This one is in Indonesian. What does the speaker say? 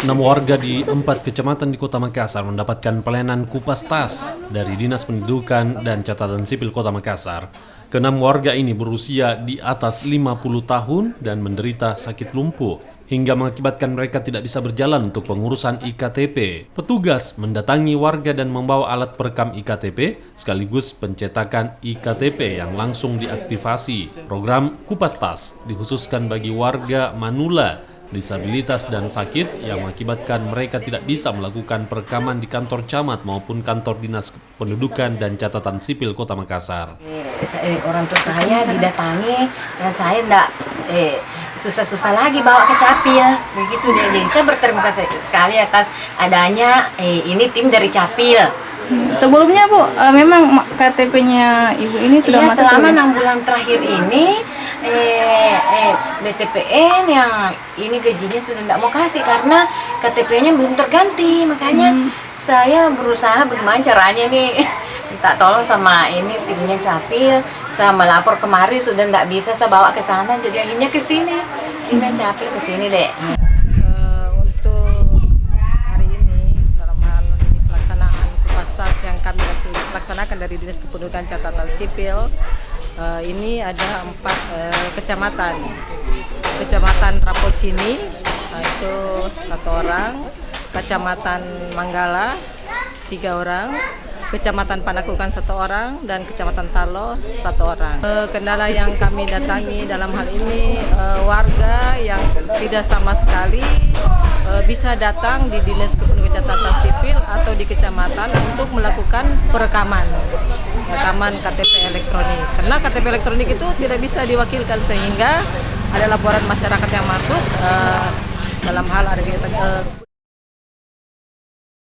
6 warga di 4 kecamatan di Kota Makassar mendapatkan pelayanan kupas tas dari Dinas Pendudukan dan Catatan Sipil Kota Makassar. Keenam warga ini berusia di atas 50 tahun dan menderita sakit lumpuh, hingga mengakibatkan mereka tidak bisa berjalan untuk pengurusan IKTP. Petugas mendatangi warga dan membawa alat perekam IKTP sekaligus pencetakan IKTP yang langsung diaktifasi. Program Kupas Tas dikhususkan bagi warga manula, disabilitas dan sakit yang mengakibatkan mereka tidak bisa melakukan perekaman di kantor camat maupun kantor Dinas Pendudukan dan Catatan Sipil Kota Makassar. Orang tua saya didatangi dan saya tidak susah-susah lagi bawa ke Capil, begitu deh. Jadi saya berterima kasih sekali atas adanya ini tim dari Capil. Sebelumnya Bu, memang KTP-nya Ibu ini sudah iya, masuk selama 6 bulan terakhir ini BTPN yang ini gajinya sudah tidak mau kasih karena KTP-nya belum terganti. Makanya saya berusaha bagaimana caranya nih minta tolong sama ini timnya Capil. Saya melapor kemari sudah tidak bisa saya bawa ke sana, jadi akhirnya ke sini. Timnya Capil ke sini deh. Yang kami laksanakan dari Dinas Kependudukan Catatan Sipil, ini ada 4 kecamatan. Kecamatan Rapocini itu 1 orang, Kecamatan Manggala 3 orang, Kecamatan Panakukan 1 orang, dan Kecamatan Talo 1 orang. Kendala yang kami datangi dalam hal ini warga yang tidak sama sekali bisa datang di Dinas Kependudukan Catatan Sipil atau di kecamatan untuk melakukan perekaman KTP elektronik. Karena KTP elektronik itu tidak bisa diwakilkan, sehingga ada laporan masyarakat yang masuk dalam hal ada